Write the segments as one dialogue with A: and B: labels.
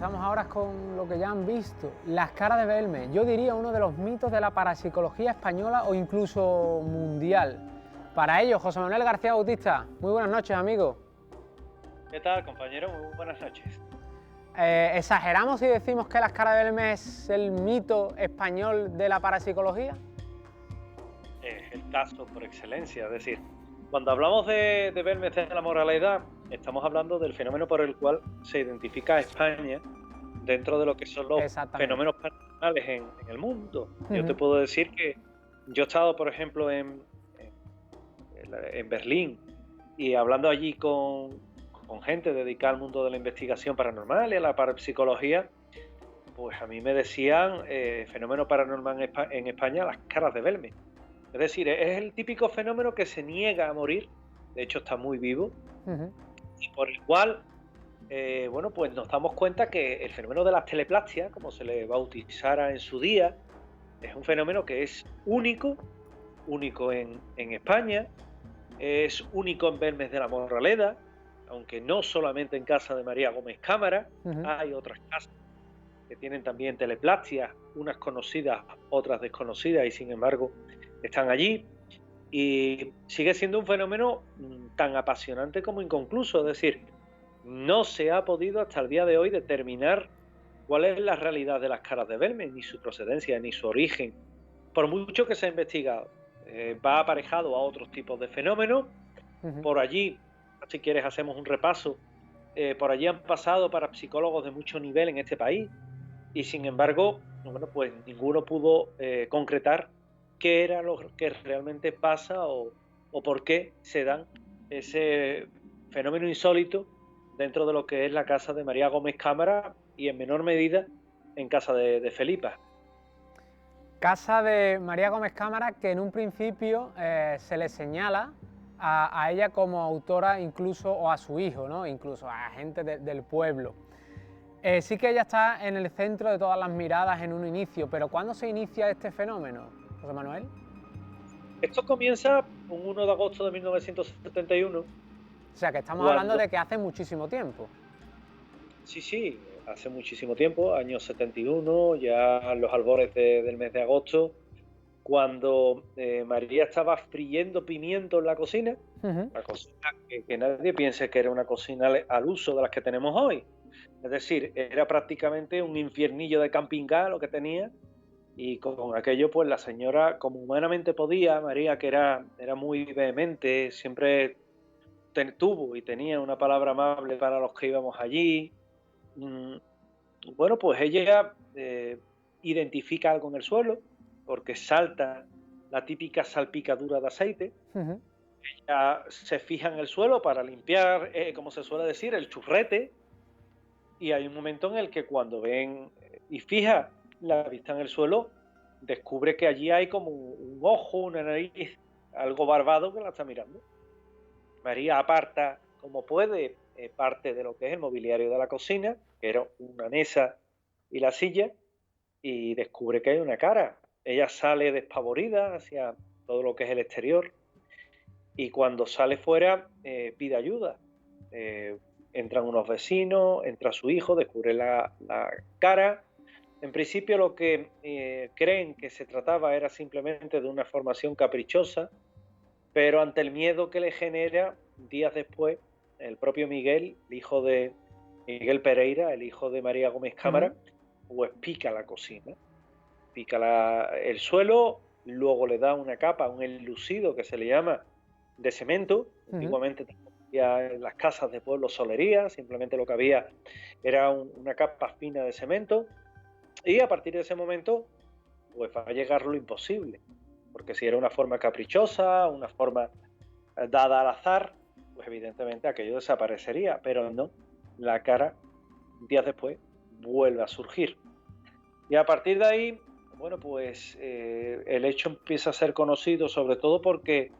A: empezamos ahora con lo que ya han visto, las caras de Belme. Yo diría uno de los mitos de la parapsicología española o incluso mundial. Para ello, José Manuel García Bautista, muy buenas noches, amigo.
B: ¿Qué tal, compañero? Muy buenas noches.
A: ¿Exageramos si decimos que las caras de Belme es el mito español de la parapsicología?
B: Es el caso por excelencia, es decir, cuando hablamos de Belmez de la moralidad, estamos hablando del fenómeno por el cual se identifica a España dentro de lo que son los fenómenos paranormales en el mundo. Yo te puedo decir que yo he estado, por ejemplo, en Berlín y hablando allí con gente dedicada al mundo de la investigación paranormal y a la parapsicología, pues a mí me decían fenómeno paranormal en España, las caras de Belmez. Es decir, es el típico fenómeno que se niega a morir, de hecho está muy vivo, y por el cual, bueno, pues nos damos cuenta que el fenómeno de las teleplastias, como se le bautizara en su día, es un fenómeno que es único en España, es único en Belmez de la Moraleda, aunque no solamente en casa de María Gómez Cámara, hay otras casas que tienen también teleplastias, unas conocidas, otras desconocidas, y sin embargo están allí, y sigue siendo un fenómeno tan apasionante como inconcluso. Es decir, no se ha podido hasta el día de hoy determinar cuál es la realidad de las caras de Belmez, ni su procedencia, ni su origen, por mucho que se ha investigado. Va aparejado a otros tipos de fenómenos. Por allí, si quieres hacemos un repaso, por allí han pasado parapsicólogos de mucho nivel en este país, y sin embargo, bueno, pues ninguno pudo concretar qué era lo que realmente pasa o por qué se dan ese fenómeno insólito dentro de lo que es la casa de María Gómez Cámara y en menor medida en casa de Felipa.
A: Casa de María Gómez Cámara, que en un principio se le señala a ella como autora incluso, o a su hijo, ¿no? Incluso a gente del pueblo. Sí que ella está en el centro de todas las miradas en un inicio, pero ¿cuándo se inicia este fenómeno, José Manuel?
B: Esto comienza un 1 de agosto de 1971.
A: O sea, que estamos hablando de que hace muchísimo tiempo.
B: Sí, hace muchísimo tiempo, años 71, ya los albores del mes de agosto, cuando María estaba friendo pimiento en la cocina, la cocina que nadie piense que era una cocina al uso de las que tenemos hoy. Es decir, era prácticamente un infiernillo de camping gas lo que tenía, y con aquello pues la señora, como humanamente podía, María, que era muy vehemente, siempre tuvo y tenía una palabra amable para los que íbamos allí. Bueno, pues ella identifica algo en el suelo, porque salta la típica salpicadura de aceite. Ella se fija en el suelo para limpiar, como se suele decir, el churrete, y hay un momento en el que cuando ven y fija la vista en el suelo, descubre que allí hay como un ojo, una nariz, algo barbado que la está mirando. María aparta como puede parte de lo que es el mobiliario de la cocina, que era una mesa y la silla, y descubre que hay una cara. Ella sale despavorida hacia todo lo que es el exterior, y cuando sale fuera pide ayuda. Entran unos vecinos, entra su hijo, descubre la cara. En principio lo que creen que se trataba era simplemente de una formación caprichosa, pero ante el miedo que le genera, días después, el propio Miguel, el hijo de Miguel Pereira, el hijo de María Gómez Cámara, pues pica la cocina, pica el suelo, luego le da una capa, un enlucido que se le llama de cemento. Antiguamente en las casas de pueblo solería, simplemente lo que había era una capa fina de cemento, y a partir de ese momento pues va a llegar lo imposible, porque si era una forma caprichosa, una forma dada al azar, pues evidentemente aquello desaparecería, pero no, la cara días después vuelve a surgir. Y a partir de ahí, bueno, pues el hecho empieza a ser conocido, sobre todo porque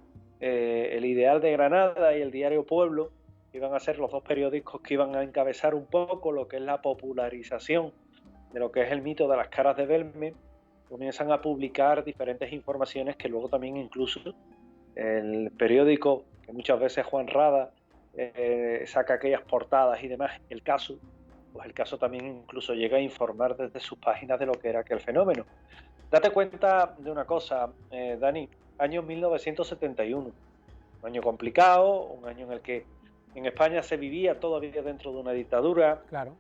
B: el Ideal de Granada y el Diario Pueblo iban a ser los dos periódicos que iban a encabezar un poco lo que es la popularización de lo que es el mito de las caras de Belmez. Comienzan a publicar diferentes informaciones que luego también incluso el periódico, que muchas veces Juan Rada saca aquellas portadas y demás, El Caso, pues el caso también incluso llega a informar desde sus páginas de lo que era aquel fenómeno. Date cuenta de una cosa, Dani, año 1971, un año complicado, un año en el que en España se vivía todavía dentro de una dictadura,
A: Claro.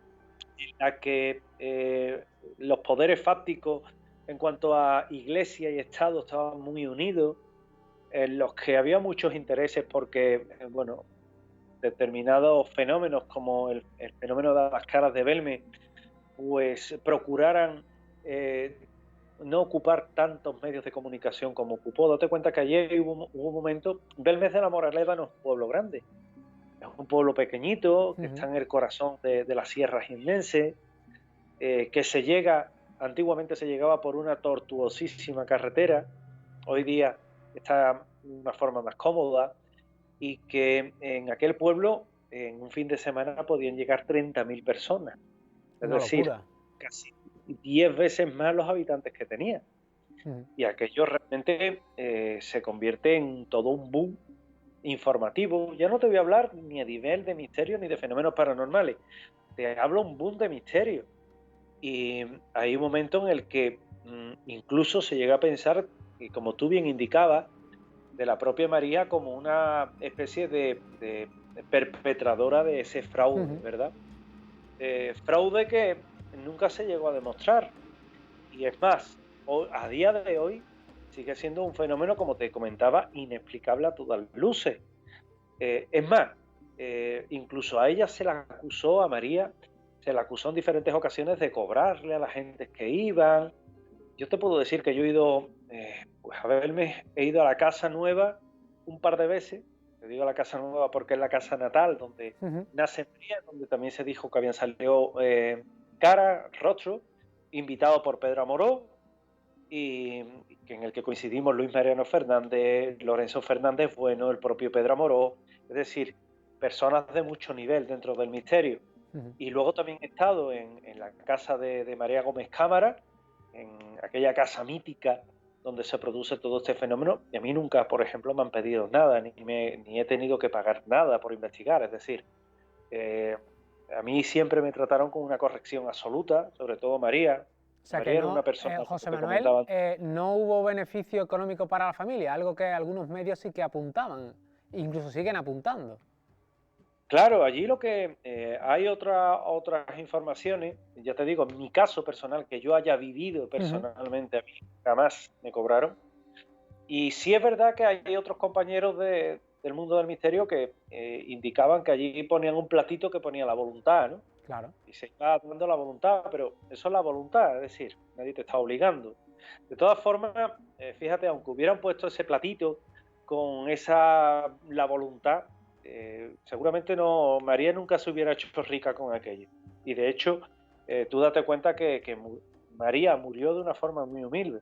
B: en la que los poderes fácticos en cuanto a Iglesia y Estado estaban muy unidos, en los que había muchos intereses porque, bueno, determinados fenómenos como el fenómeno de las caras de Belme, pues procuraran no ocupar tantos medios de comunicación como ocupó. Date cuenta que ayer hubo un momento, Belmes de la Moraleda no es un pueblo grande, es un pueblo pequeñito que está en el corazón de la Sierra Jiennense, que antiguamente se llegaba por una tortuosísima carretera, hoy día está de una forma más cómoda, y que en aquel pueblo en un fin de semana podían llegar 30.000 personas, es
A: Una
B: decir,
A: locura.
B: casi 10 veces más los habitantes que tenía. Y aquello realmente se convierte en todo un boom informativo. Ya no te voy a hablar ni a nivel de misterio ni de fenómenos paranormales, te hablo un boom de misterio. Y hay un momento en el que incluso se llega a pensar, y como tú bien indicabas, de la propia María como una especie de perpetradora de ese fraude, ¿verdad? Fraude que nunca se llegó a demostrar. Y es más, a día de hoy sigue siendo un fenómeno, como te comentaba, inexplicable a todas luces. Es más, incluso a ella se la acusó, a María, se la acusó en diferentes ocasiones de cobrarle a la gente que iban. Yo te puedo decir que yo he ido, pues he ido a la casa nueva un par de veces. Te digo la casa nueva porque es la casa natal donde nace María, donde también se dijo que habían salido rostro, invitado por Pedro Amoró, y en el que coincidimos Luis Mariano Fernández, Lorenzo Fernández Bueno, el propio Pedro Amoró, es decir, personas de mucho nivel dentro del misterio. Y luego también he estado en la casa de María Gómez Cámara, en aquella casa mítica donde se produce todo este fenómeno, y a mí nunca, por ejemplo, me han pedido nada, ni he tenido que pagar nada por investigar, es decir, a mí siempre me trataron con una corrección absoluta, sobre todo María.
A: O sea que
B: María era
A: no,
B: una persona, como
A: José
B: te
A: Manuel,
B: comentaba.
A: no hubo beneficio económico para la familia, algo que algunos medios sí que apuntaban, incluso siguen apuntando.
B: Claro, allí lo que hay otras informaciones, ya te digo, en mi caso personal, que yo haya vivido personalmente, a mí jamás me cobraron. Y sí es verdad que hay otros compañeros del mundo del misterio que indicaban que allí ponían un platito que ponía la voluntad, ¿no?
A: Claro.
B: Y se está dando la voluntad, pero eso es la voluntad, es decir, nadie te está obligando. De todas formas, fíjate, aunque hubieran puesto ese platito con la voluntad, seguramente no, María nunca se hubiera hecho rica con aquello. Y de hecho, tú date cuenta que María murió de una forma muy humilde.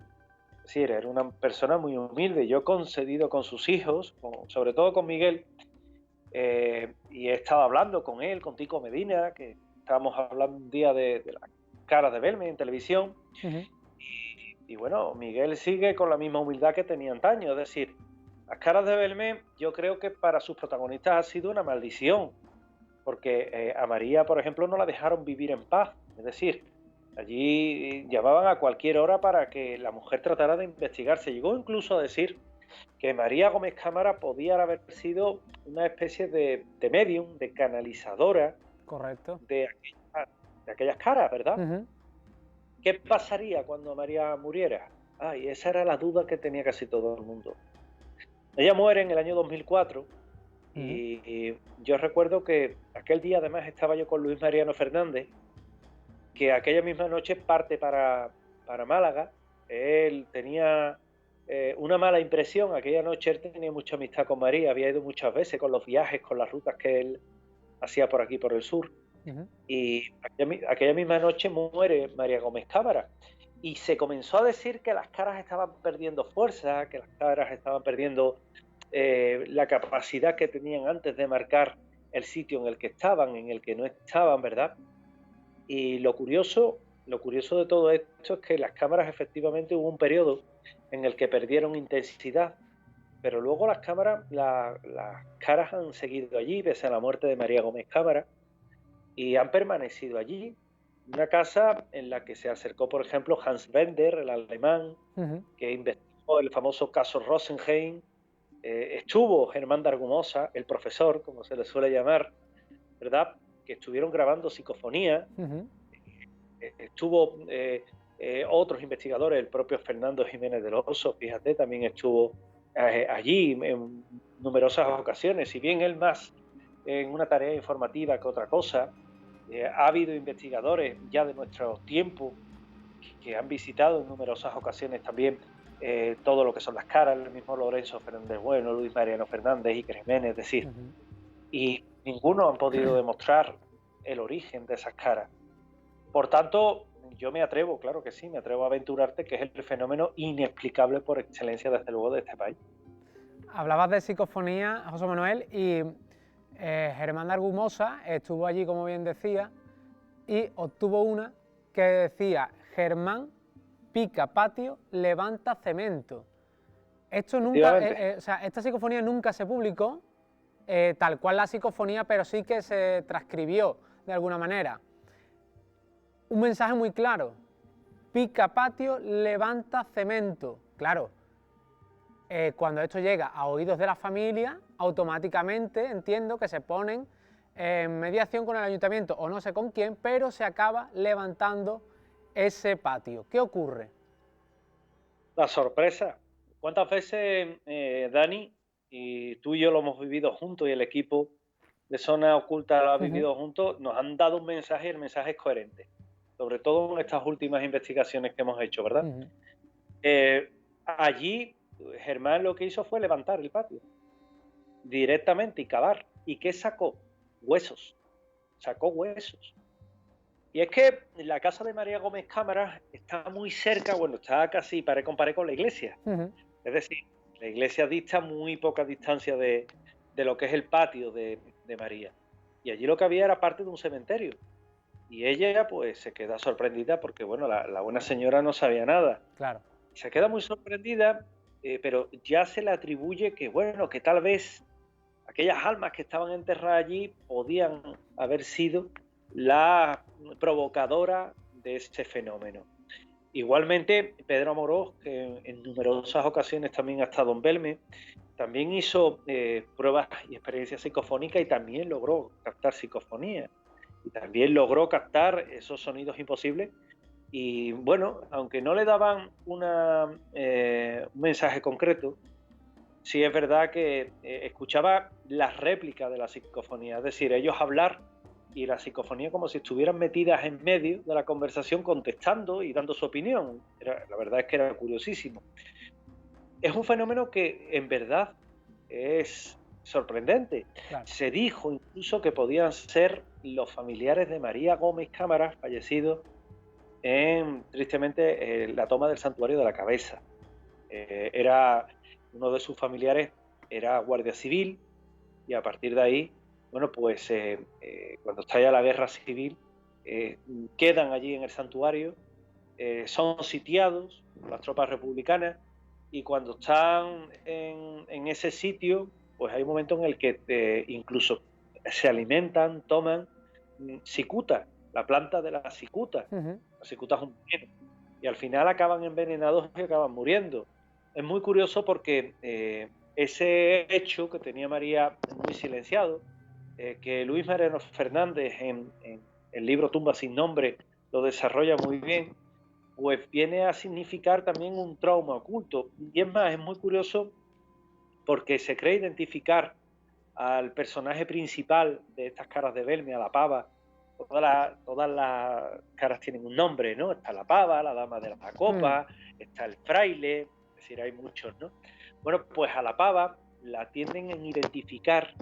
B: Es decir, era una persona muy humilde. Yo he concedido con sus hijos, sobre todo con Miguel, y he estado hablando con él, con Tico Medina, que estábamos hablando un día de las caras de Belme en televisión. Y bueno, Miguel sigue con la misma humildad que tenía antaño. Es decir, las caras de Belmé, yo creo que para sus protagonistas ha sido una maldición, porque a María, por ejemplo, no la dejaron vivir en paz. Es decir, allí llamaban a cualquier hora para que la mujer tratara de investigar. Se llegó incluso a decir que María Gómez Cámara podía haber sido una especie de medium, de canalizadora.
A: Correcto.
B: De aquellas caras, ¿verdad? ¿Qué pasaría cuando María muriera? Y esa era la duda que tenía casi todo el mundo. Ella muere en el año 2004 y yo recuerdo que aquel día además estaba yo con Luis Mariano Fernández, que aquella misma noche parte para Málaga. Él tenía una mala impresión. Aquella noche él tenía mucha amistad con María, había ido muchas veces con los viajes, con las rutas que él hacía por aquí, por el sur. Y aquella misma noche muere María Gómez Cámara. Y se comenzó a decir que las caras estaban perdiendo fuerza, que las caras estaban perdiendo la capacidad que tenían antes de marcar el sitio en el que estaban, en el que no estaban, ¿verdad? Y lo curioso de todo esto es que las cámaras efectivamente hubo un periodo en el que perdieron intensidad, pero luego las caras han seguido allí, pese a la muerte de María Gómez Cámara. y han permanecido allí. Una casa en la que se acercó, por ejemplo, Hans Bender, el alemán, que investigó el famoso caso Rosenheim. Estuvo Germán de Argumosa, el profesor, como se le suele llamar, ¿verdad? Que estuvieron grabando psicofonía. Estuvo otros investigadores, el propio Fernando Jiménez del Oso, fíjate, también estuvo allí en numerosas ocasiones. Si bien él más en una tarea informativa que otra cosa, ha habido investigadores ya de nuestro tiempo que han visitado en numerosas ocasiones también todo lo que son las caras, el mismo Lorenzo Fernández Bueno, Luis Mariano Fernández, Iker Jiménez, es decir, y ninguno han podido demostrar el origen de esas caras. Por tanto, yo me atrevo, claro que sí, me atrevo a aventurarte que es el fenómeno inexplicable por excelencia, desde luego, de este país.
A: Hablabas de psicofonía, José Manuel, y Germán de Argumosa estuvo allí, como bien decía, y obtuvo una que decía: Germán pica patio, levanta cemento. Esto nunca, o sea, esta psicofonía nunca se publicó, tal cual la psicofonía, pero sí que se transcribió de alguna manera. Un mensaje muy claro: pica patio, levanta cemento. Claro, cuando esto llega a oídos de la familia, automáticamente entiendo que se ponen en mediación con el ayuntamiento o no sé con quién, pero se acaba levantando ese patio. ¿Qué ocurre?
B: La sorpresa. ¿Cuántas veces, Dani, y tú y yo lo hemos vivido juntos, y el equipo de Zona Oculta lo ha vivido juntos, nos han dado un mensaje y el mensaje es coherente? Sobre todo en estas últimas investigaciones que hemos hecho, ¿verdad? Allí Germán lo que hizo fue levantar el patio directamente y cavar. ¿Y qué sacó? Huesos. Sacó huesos. Y es que la casa de María Gómez Cámaras está muy cerca, bueno, está casi pared con pared con la iglesia. Es decir, la iglesia dista muy poca distancia de lo que es el patio de María. Y allí lo que había era parte de un cementerio. Y ella pues se queda sorprendida porque, bueno, la buena señora no sabía nada.
A: Claro.
B: Se queda muy sorprendida, pero ya se le atribuye que, bueno, que tal vez aquellas almas que estaban enterradas allí podían haber sido la provocadora de este fenómeno. Igualmente, Pedro Amorós, que en numerosas ocasiones también ha estado en Belme, también hizo pruebas y experiencias psicofónicas y también logró captar psicofonía. Y también logró captar esos sonidos imposibles. Y bueno, aunque no le daban un mensaje concreto, sí es verdad que escuchaba las réplicas de la psicofonía, es decir, ellos hablar y la psicofonía como si estuvieran metidas en medio de la conversación contestando y dando su opinión. La verdad es que era curiosísimo. Es un fenómeno que en verdad es sorprendente. Claro. Se dijo incluso que podían ser los familiares de María Gómez Cámaras, fallecidos en, tristemente, la toma del Santuario de la Cabeza. Era uno de sus familiares, era guardia civil, y a partir de ahí, bueno, pues cuando estalla la guerra civil, quedan allí en el santuario, son sitiados por las tropas republicanas, y cuando están en ese sitio, pues hay un momento en el que incluso se alimentan, toman cicuta, la planta de la cicuta. La cicuta es un veneno, y al final acaban envenenados y acaban muriendo. Es muy curioso porque ese hecho que tenía María muy silenciado, que Luis Mariano Fernández en el libro Tumba sin nombre lo desarrolla muy bien, pues viene a significar también un trauma oculto. Y es más, es muy curioso porque se cree identificar al personaje principal de estas caras de Belme, a la pava. Todas las caras tienen un nombre, ¿no? Está la pava, la dama de la copa, está el fraile, es decir, hay muchos, ¿no? Bueno, pues a la pava la tienden a identificar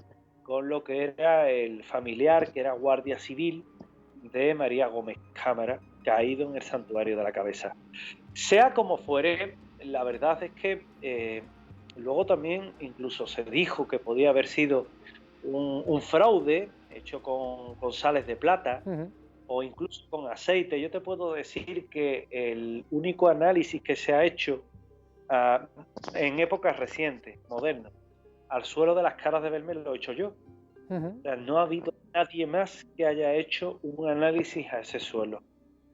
B: con lo que era el familiar, que era guardia civil de María Gómez Cámaras, caído en el Santuario de la Cabeza. Sea como fuere, la verdad es que luego también incluso se dijo que podía haber sido un fraude hecho con sales de plata o incluso con aceite. Yo te puedo decir que el único análisis que se ha hecho en épocas recientes, modernas, al suelo de las caras de Belme lo he hecho yo.
A: Ujú.
B: O sea, no ha habido nadie más que haya hecho un análisis a ese suelo.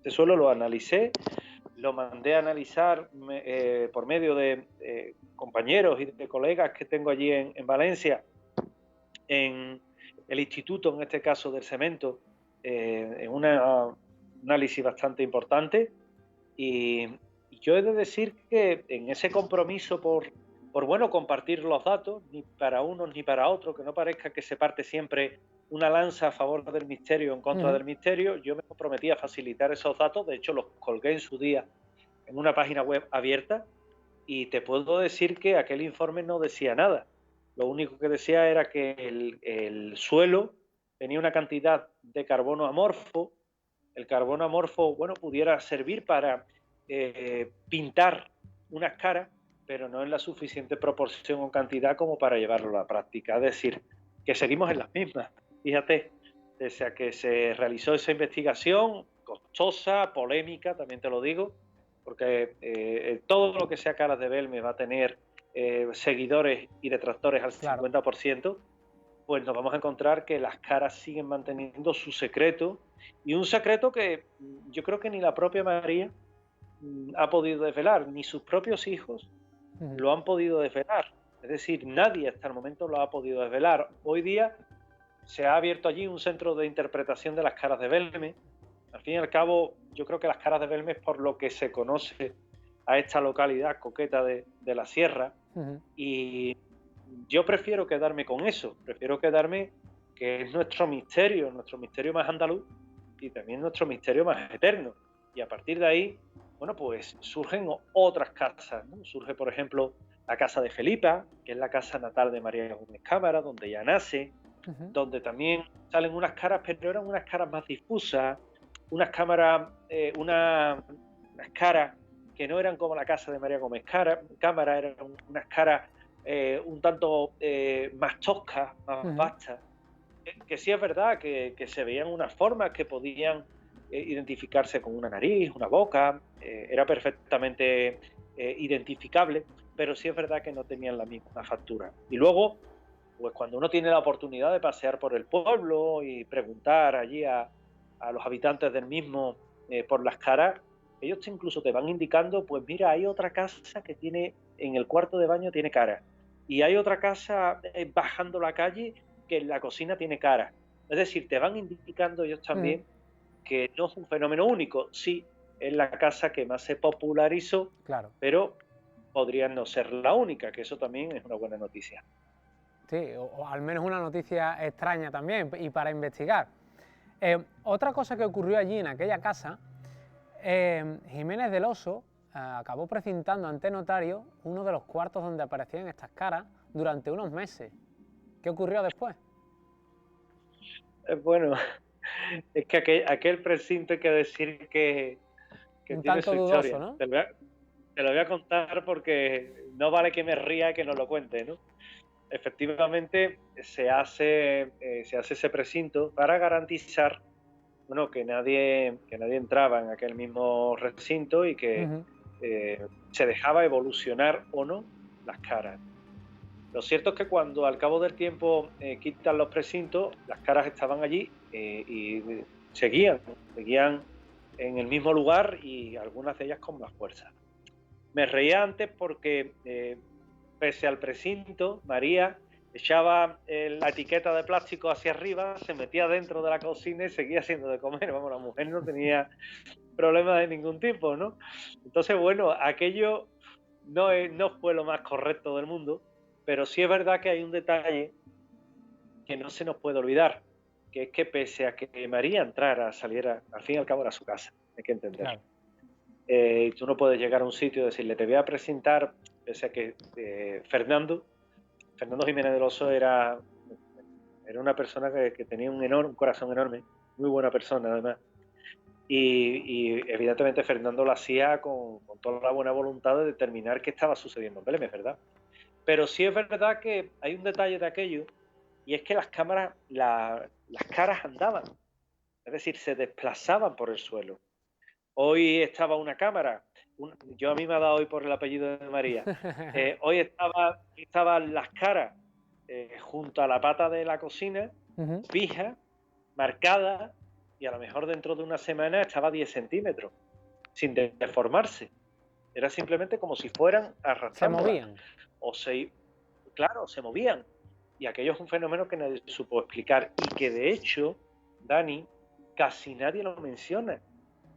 B: Ese suelo lo analicé, lo mandé a analizar por medio de compañeros y de colegas que tengo allí en Valencia, en el instituto, en este caso del cemento, en un análisis bastante importante. Y yo he de decir que en ese compromiso por bueno, compartir los datos, ni para unos ni para otros, que no parezca que se parte siempre una lanza a favor del misterio o en contra
A: Ujú.
B: del misterio, yo me comprometí a facilitar esos datos, de hecho los colgué en su día en una página web abierta y te puedo decir que aquel informe no decía nada. Lo único que decía era que el suelo tenía una cantidad de carbono amorfo. El carbono amorfo, bueno, pudiera servir para pintar unas caras, pero no en la suficiente proporción o cantidad como para llevarlo a la práctica. Es decir, que seguimos en las mismas. Fíjate, pese a que se realizó esa investigación, costosa, polémica, también te lo digo, porque todo lo que sea Caras de Belme va a tener seguidores y detractores al
A: Claro.
B: 50%, pues nos vamos a encontrar que las caras siguen manteniendo su secreto, y un secreto que yo creo que ni la propia María ha podido desvelar, ni sus propios hijos
A: Ujú.
B: lo han podido desvelar. Es decir, nadie hasta el momento lo ha podido desvelar. Hoy día se ha abierto allí un centro de interpretación de las caras de Belme. Al fin y al cabo, yo creo que las caras de Belme es por lo que se conoce a esta localidad coqueta de la sierra,
A: Ujú.
B: y yo prefiero quedarme con eso, prefiero quedarme que es nuestro misterio más andaluz y también nuestro misterio más eterno. Y a partir de ahí, bueno, pues surgen otras casas, ¿no? Surge, por ejemplo, la casa de Felipa, que es la casa natal de María Gómez Cámara, donde ella nace,
A: Ujú.
B: donde también salen unas caras, pero eran unas caras más difusas, unas cámaras, unas caras que no eran como la casa de María Gómez Cámara, eran unas caras un tanto más toscas, más
A: Ujú.
B: vastas, que sí es verdad que se veían unas formas que podían identificarse con una nariz, una boca, era perfectamente identificable, pero sí es verdad que no tenían la misma factura. Y luego, pues cuando uno tiene la oportunidad de pasear por el pueblo y preguntar allí a los habitantes del mismo por las caras, ellos incluso te van indicando, pues mira, hay otra casa que tiene, en el cuarto de baño tiene cara, y hay otra casa bajando la calle que en la cocina tiene cara. Es decir, te van indicando ellos
A: Ujú.
B: también que no es un fenómeno único, sí, es la casa que más se popularizó,
A: Claro.
B: pero podría no ser la única, que eso también es una buena noticia.
A: Sí, o al menos una noticia extraña también, y para investigar. Otra cosa que ocurrió allí en aquella casa, Jiménez del Oso acabó precintando ante notario uno de los cuartos donde aparecían estas caras durante unos meses. ¿Qué ocurrió después?
B: Bueno, es que aquel precinto hay que decir que
A: Un
B: tiene
A: tanto
B: su
A: dudoso,
B: historia.
A: ¿no?
B: Te lo voy a contar porque no vale que me ría y que no lo cuente, ¿no? Efectivamente, se hace ese precinto para garantizar, bueno, que nadie entraba en aquel mismo recinto y que
A: Ujú.
B: se dejaba evolucionar o no las caras. Lo cierto es que cuando al cabo del tiempo quitan los precintos, las caras estaban allí y seguían en el mismo lugar, y algunas de ellas con más fuerza. Me reía antes porque, pese al precinto, María echaba la etiqueta de plástico hacia arriba, se metía dentro de la cocina y seguía haciendo de comer. Vamos, la mujer no tenía problemas de ningún tipo, ¿no? Entonces, bueno, aquello no fue lo más correcto del mundo, pero sí es verdad que hay un detalle que no se nos puede olvidar, que es que pese a que María entrara, saliera, al fin y al cabo era su casa, hay que entenderlo.
A: Claro.
B: Tú no puedes llegar a un sitio y decirle, te voy a presentar, pese a que Fernando Jiménez del Oso era una persona que tenía un corazón enorme, muy buena persona además. Y evidentemente Fernando lo hacía con toda la buena voluntad de determinar qué estaba sucediendo en Belém, es verdad. Pero sí es verdad que hay un detalle de aquello, y es que las caras andaban, es decir, se desplazaban por el suelo. Hoy estaba una cámara, yo a mí me ha dado hoy por el apellido de María, hoy estaban las caras junto a la pata de la cocina, fija, marcada, y a lo mejor dentro de una semana estaba a 10 centímetros, sin deformarse. Era simplemente como si fueran arrastrándola.
A: Se movían.
B: Claro, se movían. Y aquello es un fenómeno que nadie supo explicar y que de hecho, Dani, casi nadie lo menciona.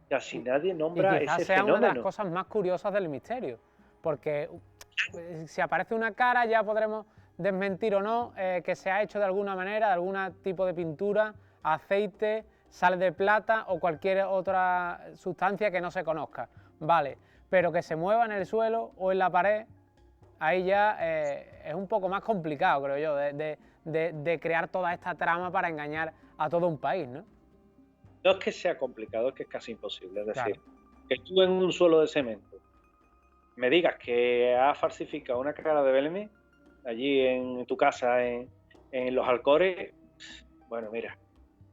B: Casi nadie nombra
A: y quizás
B: ese
A: sea
B: fenómeno.
A: una de las cosas más curiosas del misterio, porque si aparece una cara ya podremos desmentir o no que se ha hecho de alguna manera, de algún tipo de pintura, aceite, sal de plata o cualquier otra sustancia que no se conozca, vale, pero que se mueva en el suelo o en la pared, ahí ya es un poco más complicado, creo yo, de crear toda esta trama para engañar a todo un país, ¿no?
B: No es que sea complicado, es que es casi imposible. Es decir,
A: Claro.
B: que tú en un suelo de cemento me digas que has falsificado una cara de Belme allí en tu casa, en Los Alcores, bueno, mira,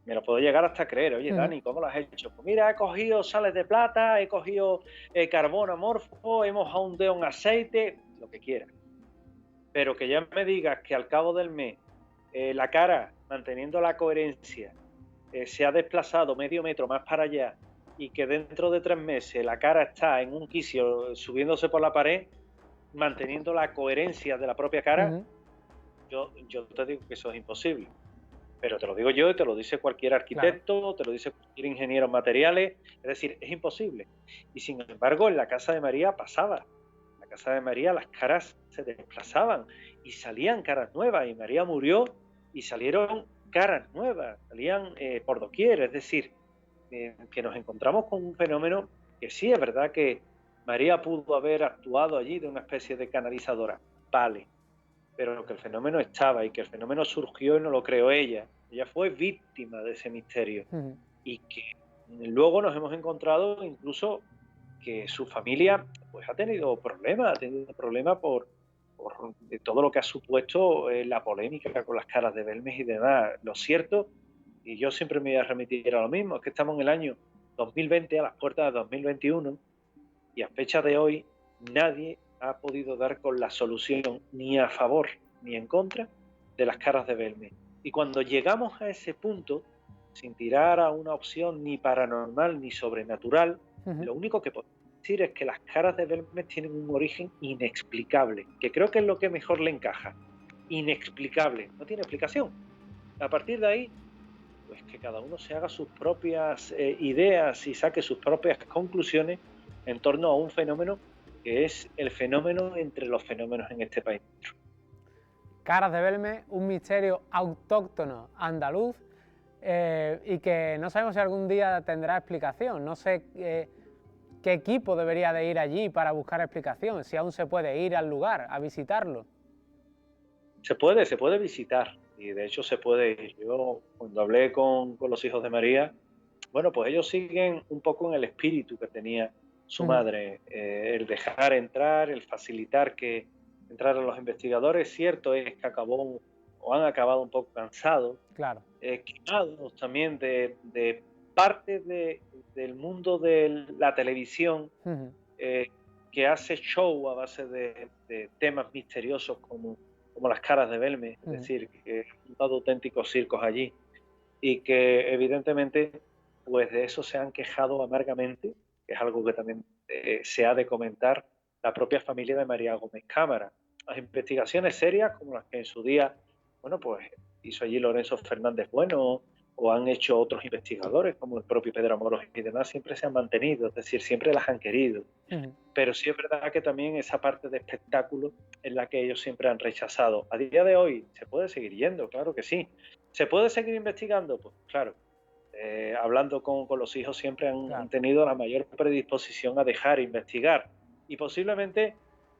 B: me lo puedo llegar hasta creer. Oye, Dani, ¿cómo lo has hecho? Pues mira, he cogido sales de plata, he cogido carbón amorfo, hemos ahondado en aceite, lo que quieras. Pero que ya me digas que al cabo del mes la cara, manteniendo la coherencia, se ha desplazado medio metro más para allá y que dentro de 3 meses la cara está en un quicio subiéndose por la pared, manteniendo la coherencia de la propia cara, yo te digo que eso es imposible. Pero te lo digo yo y te lo dice cualquier arquitecto, claro, te lo dice cualquier ingeniero en materiales, es decir, es imposible. Y sin embargo, en la casa de María pasaba. En la casa de María las caras se desplazaban y salían caras nuevas, y María murió y salieron caras nuevas, salían por doquier, es decir, que nos encontramos con un fenómeno que sí es verdad que María pudo haber actuado allí de una especie de canalizadora, vale, pero que el fenómeno estaba y que el fenómeno surgió y no lo creó ella fue víctima de ese misterio y que luego nos hemos encontrado incluso que su familia pues ha tenido problemas por de todo lo que ha supuesto la polémica con las caras de Belmes y demás. Lo cierto, y yo siempre me voy a remitir a lo mismo, es que estamos en el año 2020, a las puertas de 2021, y a fecha de hoy nadie ha podido dar con la solución ni a favor ni en contra de las caras de Belmes. Y cuando llegamos a ese punto, sin tirar a una opción ni paranormal ni sobrenatural, lo único que podemos decir es que las caras de Belmes tienen un origen inexplicable, que creo que es lo que mejor le encaja. Inexplicable, no tiene explicación. A partir de ahí, pues que cada uno se haga sus propias ideas y saque sus propias conclusiones en torno a un fenómeno que es el fenómeno entre los fenómenos en este país.
A: Caras de Belmes, un misterio autóctono andaluz y que no sabemos si algún día tendrá explicación. No sé qué equipo debería de ir allí para buscar explicación, si aún se puede ir al lugar a visitarlo.
B: Se puede visitar y de hecho se puede ir. Yo cuando hablé con los hijos de María, bueno, pues ellos siguen un poco en el espíritu que tenía su madre, el dejar entrar, el facilitar que entraran los investigadores. Cierto es que han acabado un poco cansados,
A: claro,
B: quemados también de parte del mundo de la televisión, que hace show a base de temas misteriosos como las caras de Belmes, es decir, que han dado auténticos circos allí y que evidentemente pues de eso se han quejado amargamente, que es algo que también se ha de comentar la propia familia de María Gómez Cámara. Las investigaciones serias, como las que en su día, bueno, pues hizo allí Lorenzo Fernández Bueno, o han hecho otros investigadores, como el propio Pedro Amoros y demás, siempre se han mantenido, es decir, siempre las han querido. Pero sí es verdad que también esa parte de espectáculo es la que ellos siempre han rechazado. A día de hoy, ¿se puede seguir yendo? Claro que sí. ¿Se puede seguir investigando? Pues claro. Hablando con los hijos siempre han tenido la mayor predisposición a dejar investigar y posiblemente,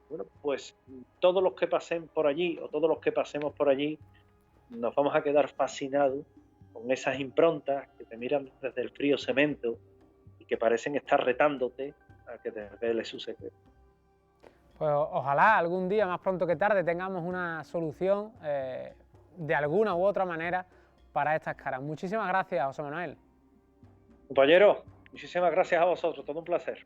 B: bueno, pues todos los que pasen por allí o todos los que pasemos por allí nos vamos a quedar fascinados con esas improntas que te miran desde el frío cemento y que parecen estar retándote a que te reveles su secreto.
A: Pues ojalá algún día, más pronto que tarde, tengamos una solución de alguna u otra manera para estas caras. Muchísimas gracias, José Manuel.
B: Compañero, muchísimas gracias a vosotros, todo un placer.